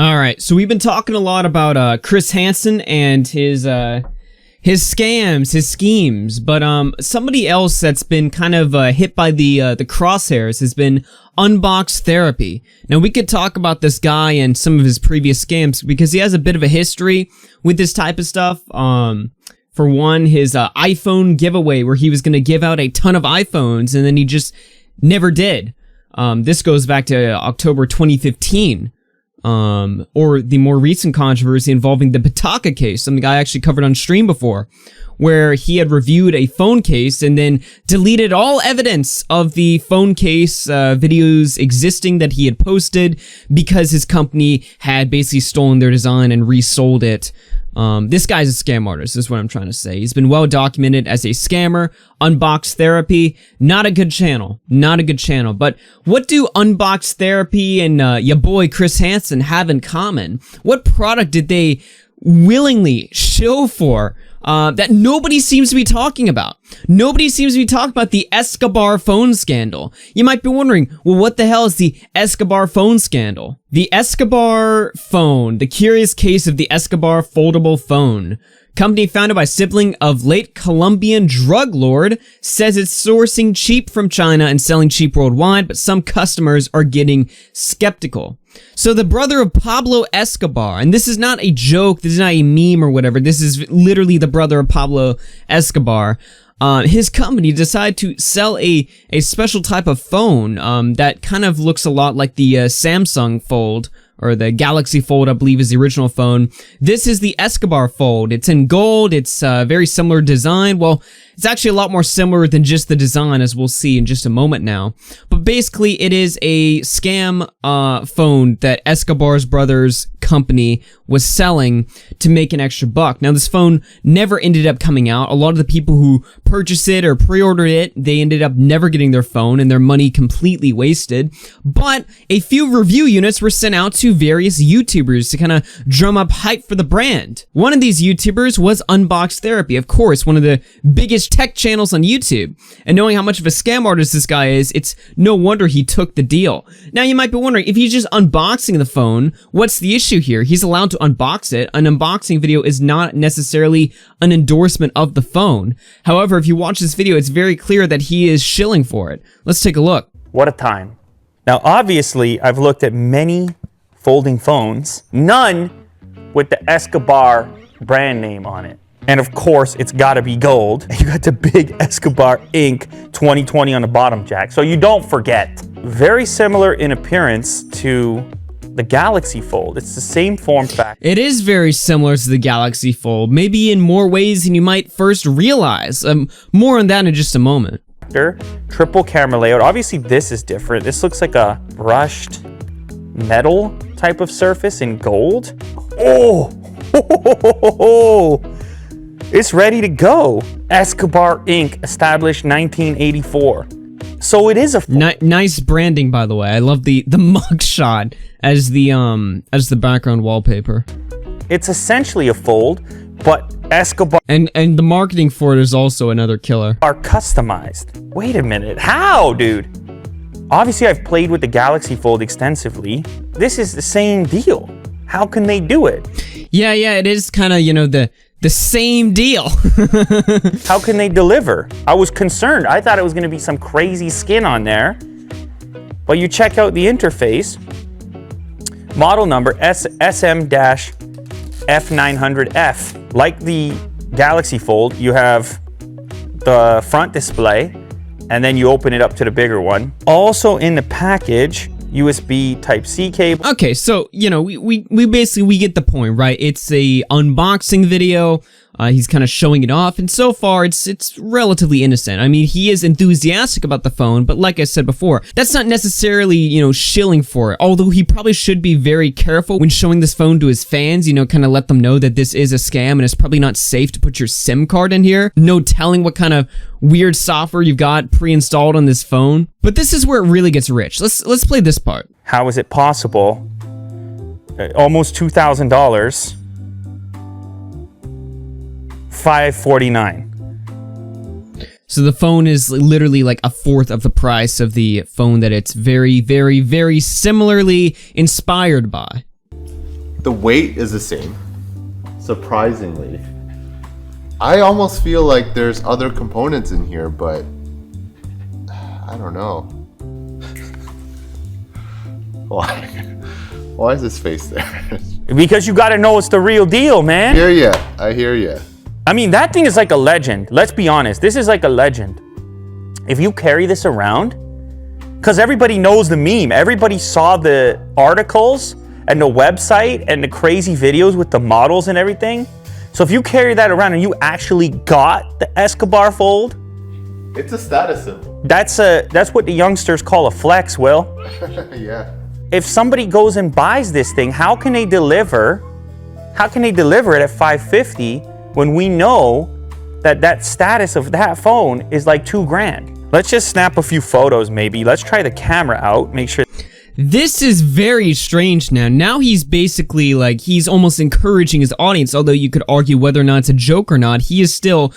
All right, so we've been talking a lot about Chris Hansen and his scams, his schemes, but somebody else that's been kind of hit by the crosshairs has been Unbox Therapy. Now we could talk about this guy and some of his previous scams because he has a bit of a history with this type of stuff. For one, his iPhone giveaway where he was going to give out a ton of iPhones and then he just never did. This goes back to October 2015. Or the more recent controversy involving the Pataka case, something I actually covered on stream before, where he had reviewed a phone case and then deleted all evidence of the phone case videos existing that he had posted because his company had basically stolen their design and resold it. This guy's a scam artist, is what I'm trying to say. He's been well documented as a scammer. Unbox Therapy, not a good channel. Not a good channel. But what do Unbox Therapy and your boy Chris Hansen have in common? What product did they willingly shill for that nobody seems to be talking about? Nobody seems to be talking about the Escobar phone scandal. You might be wondering, well, what the hell is the Escobar phone scandal? The Escobar phone, the curious case of the Escobar foldable phone. Company founded by sibling of late Colombian drug lord, says it's sourcing cheap from China and selling cheap worldwide, but some customers are getting skeptical. So the brother of Pablo Escobar, and this is not a joke, this is not a meme or whatever, this is literally the brother of Pablo Escobar. His company decided to sell a special type of phone that kind of looks a lot like the Samsung Fold, or the Galaxy Fold, I believe is the original phone. This is the Escobar Fold. It's in gold. It's very similar design. Well, it's actually a lot more similar than just the design, as we'll see in just a moment now. But basically, it is a scam phone that Escobar's brother's company was selling to make an extra buck. Now, this phone never ended up coming out. A lot of the people who purchased it or pre-ordered it, they ended up never getting their phone and their money completely wasted. But a few review units were sent out to various YouTubers to kind of drum up hype for the brand. One of these YouTubers was Unbox Therapy, of course, one of the biggest tech channels on YouTube. And knowing how much of a scam artist this guy is, it's no wonder he took the deal. Now, you might be wondering, if he's just unboxing the phone, what's the issue here? He's allowed to unbox it. An unboxing video is not necessarily an endorsement of the phone. However, if you watch this video, it's very clear that he is shilling for it. Let's take a look. What a time. Now, obviously, I've looked at many folding phones, none with the Escobar brand name on it. And of course, it's gotta be gold. You got the big Escobar Inc. 2020 on the bottom, Jack. So you don't forget. Very similar in appearance to the Galaxy Fold. It's the same form factor. It is very similar to the Galaxy Fold, maybe in more ways than you might first realize. More on that in just a moment. Triple camera layout. Obviously, this is different. This looks like a brushed metal type of surface in gold. Oh! It's ready to go. Escobar Inc. established 1984. So it is a nice branding, by the way. I love the mugshot as the background wallpaper. It's essentially a fold, but Escobar and the marketing for it is also another killer. Are customized. Wait a minute, how, dude? Obviously, I've played with the Galaxy Fold extensively. This is the same deal. How can they do it? Yeah, it is kind of, you know, the same deal. How can they deliver? I was concerned. I thought it was going to be some crazy skin on there. But you check out the interface. Model number SM-F900F. Like the Galaxy Fold, you have the front display, and then you open it up to the bigger one. Also in the package, USB Type-C cable. Okay, so, you know, we basically get the point, right? It's a unboxing video. He's kind of showing it off, and so far, it's relatively innocent. I mean, he is enthusiastic about the phone, but like I said before, that's not necessarily, you know, shilling for it. Although he probably should be very careful when showing this phone to his fans, you know, kind of let them know that this is a scam, and it's probably not safe to put your SIM card in here. No telling what kind of weird software you've got pre-installed on this phone. But this is where it really gets rich. Let's play this part. How is it possible? Almost $2,000. $549. So the phone is literally like a fourth of the price of the phone that it's very, very, very similarly inspired by. The weight is the same, surprisingly. I almost feel like there's other components in here, but I don't know. Why is his face there? Because you gotta know it's the real deal, man. I hear ya. I mean, that thing is like a legend. Let's be honest. This is like a legend. If you carry this around, because everybody knows the meme. Everybody saw the articles and the website and the crazy videos with the models and everything. So if you carry that around and you actually got the Escobar Fold, it's a status symbol. That's what the youngsters call a flex, Will. Yeah. If somebody goes and buys this thing, how can they deliver it at $550 when we know that status of that phone is like $2,000? Let's just snap a few photos maybe. Let's try the camera out, make sure. This is very strange now. Now he's basically like, he's almost encouraging his audience, although you could argue whether or not it's a joke or not, he is still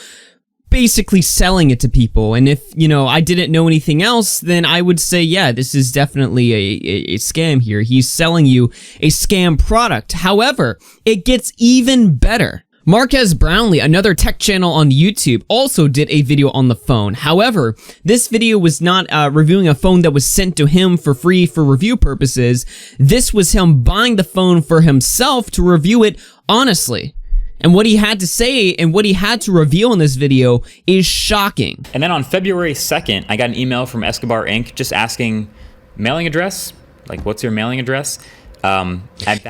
basically selling it to people. And if, you know, I didn't know anything else, then I would say, yeah, this is definitely a scam here. He's selling you a scam product. However, it gets even better. Marques Brownlee, another tech channel on YouTube, also did a video on the phone. However, this video was not reviewing a phone that was sent to him for free for review purposes. This was him buying the phone for himself to review it honestly. And what he had to say and what he had to reveal in this video is shocking. And then on February 2nd, I got an email from Escobar Inc. just asking mailing address, like what's your mailing address?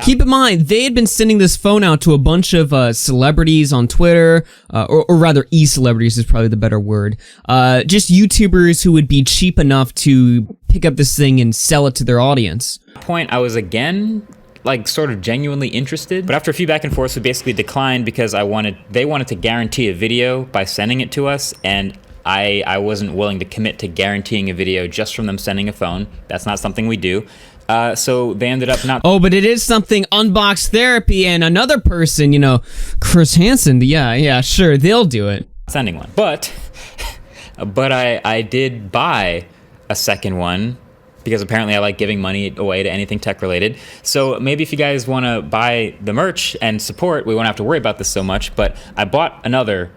Keep in mind, they had been sending this phone out to a bunch of celebrities on Twitter, or rather e-celebrities is probably the better word. Just YouTubers who would be cheap enough to pick up this thing and sell it to their audience. At that point, I was again like sort of genuinely interested, but after a few back and forths, we basically declined because they wanted to guarantee a video by sending it to us, and I wasn't willing to commit to guaranteeing a video just from them sending a phone. That's not something we do. So they ended up not. Oh, but it is something Unbox Therapy and another person, you know, Chris Hansen. Yeah, sure, they'll do it. Sending one, but I did buy a second one because apparently I like giving money away to anything tech related. So maybe if you guys want to buy the merch and support, we won't have to worry about this so much. But I bought another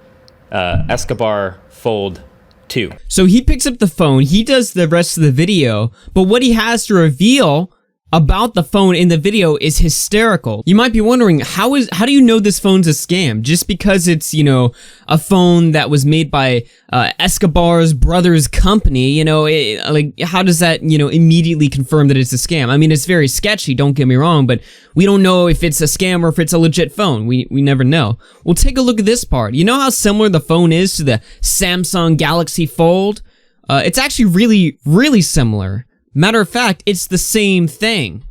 Escobar Fold 2. So he picks up the phone, he does the rest of the video, but what he has to reveal about the phone in the video is hysterical. You might be wondering, how do you know this phone's a scam? Just because it's, you know, a phone that was made by Escobar's brother's company, you know, like, how does that, you know, immediately confirm that it's a scam? I mean, it's very sketchy, don't get me wrong, but we don't know if it's a scam or if it's a legit phone. We never know. Well, take a look at this part. You know how similar the phone is to the Samsung Galaxy Fold? It's actually really, really similar. Matter of fact, it's the same thing.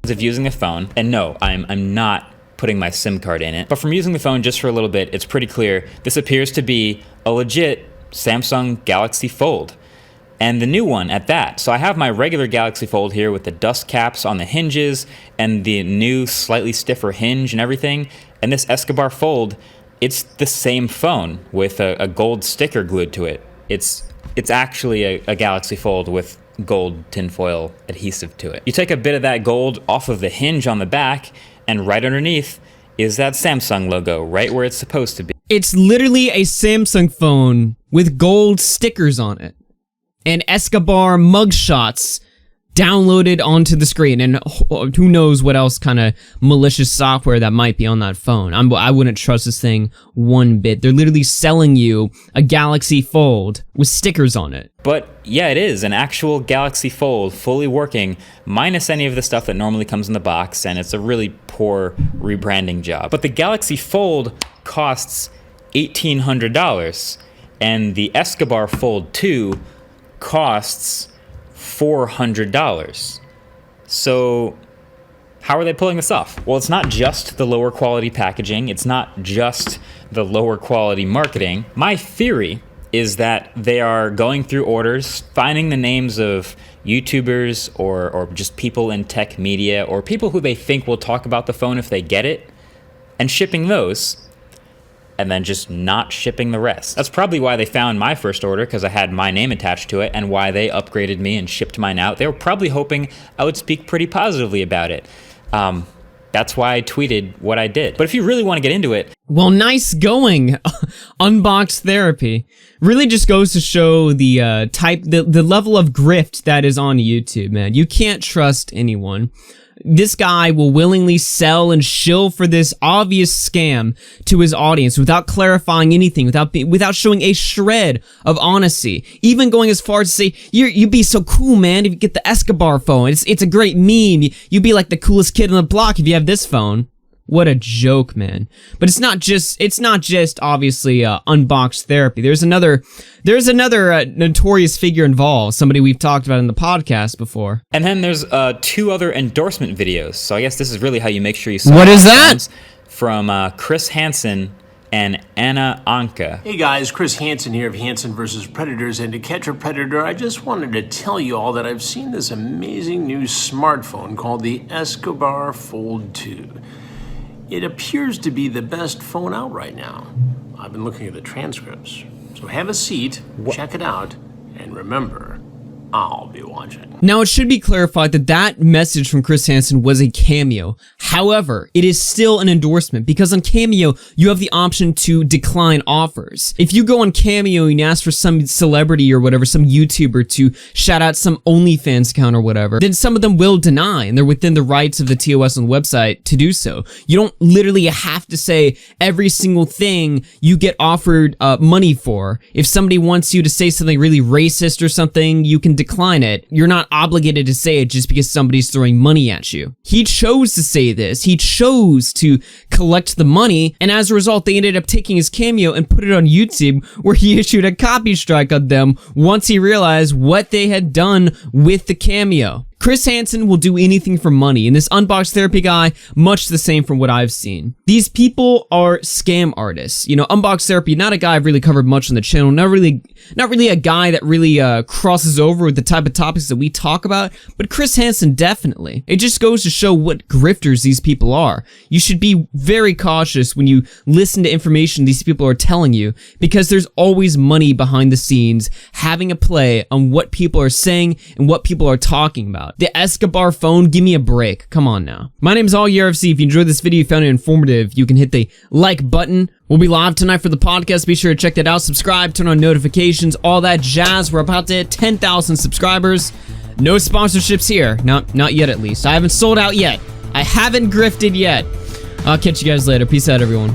Of using the phone, and no, I'm not putting my SIM card in it, but from using the phone just for a little bit, it's pretty clear this appears to be a legit Samsung Galaxy Fold, and the new one at that. So I have my regular Galaxy Fold here with the dust caps on the hinges and the new slightly stiffer hinge and everything, and this Escobar Fold, it's the same phone with a gold sticker glued to it. It's actually a Galaxy Fold with gold tinfoil adhesive to it. You take a bit of that gold off of the hinge on the back, and right underneath is that Samsung logo, right where it's supposed to be. It's literally a Samsung phone with gold stickers on it, and Escobar mugshots downloaded onto the screen, and who knows what else kind of malicious software that might be on that phone. I wouldn't trust this thing one bit. They're literally selling you a Galaxy Fold with stickers on it. But yeah, it is an actual Galaxy Fold, fully working, minus any of the stuff that normally comes in the box, and it's a really poor rebranding job. But the Galaxy Fold costs $1,800, and the Escobar Fold 2 costs $400. So how are they pulling this off? Well, it's not just the lower quality packaging. It's not just the lower quality marketing. My theory is that they are going through orders, finding the names of YouTubers or just people in tech media or people who they think will talk about the phone if they get it, and shipping those, and then just not shipping the rest. That's probably why they found my first order, because I had my name attached to it, and why they upgraded me and shipped mine out. They were probably hoping I would speak pretty positively about it. That's why I tweeted what I did. But if you really want to get into it, well, nice going, Unbox Therapy. Really just goes to show the the level of grift that is on YouTube, man. You can't trust anyone. This guy will willingly sell and shill for this obvious scam to his audience without clarifying anything, without showing a shred of honesty. Even going as far as to say, you'd be so cool, man, if you get the Escobar phone. It's a great meme. You'd be like the coolest kid on the block if you have this phone. What a joke, man. But it's not just obviously Unbox Therapy. There's another notorious figure involved, somebody we've talked about in the podcast before. And then there's 2 other endorsement videos. So I guess this is really how you make sure you What is that? From Chris Hansen and Anna Anka. Hey guys, Chris Hansen here of Hansen vs. Predators, and to catch a predator, I just wanted to tell you all that I've seen this amazing new smartphone called the Escobar Fold 2. It appears to be the best phone out right now. I've been looking at the transcripts. So have a seat, check it out, and remember, I'll be watching. Now, it should be clarified that that message from Chris Hansen was a cameo. However, it is still an endorsement because on Cameo, you have the option to decline offers. If you go on Cameo and ask for some celebrity or whatever, some YouTuber to shout out some OnlyFans account or whatever, then some of them will deny, and they're within the rights of the TOS on the website to do so. You don't literally have to say every single thing you get offered money for. If somebody wants you to say something really racist or something, you can decline it. You're not obligated to say it just because somebody's throwing money at you. He chose to say this. He chose to collect the money, and as a result, they ended up taking his Cameo and put it on YouTube, where he issued a copy strike on them once he realized what they had done with the Cameo. Chris Hansen will do anything for money, and this Unbox Therapy guy, much the same from what I've seen. These people are scam artists. You know, Unbox Therapy, not a guy I've really covered much on the channel, not really a guy that really crosses over with the type of topics that we talk about, but Chris Hansen definitely. It just goes to show what grifters these people are. You should be very cautious when you listen to information these people are telling you, because there's always money behind the scenes having a play on what people are saying and what people are talking about. The Escobar phone, give me a break. Come on now. My name is AllYRFC. If you enjoyed this video, you found it informative, you can hit the like button. We'll be live tonight for the podcast. Be sure to check that out. Subscribe, turn on notifications, all that jazz. We're about to hit 10,000 subscribers. No sponsorships here. Not yet, at least. I haven't sold out yet. I haven't grifted yet. I'll catch you guys later. Peace out, everyone.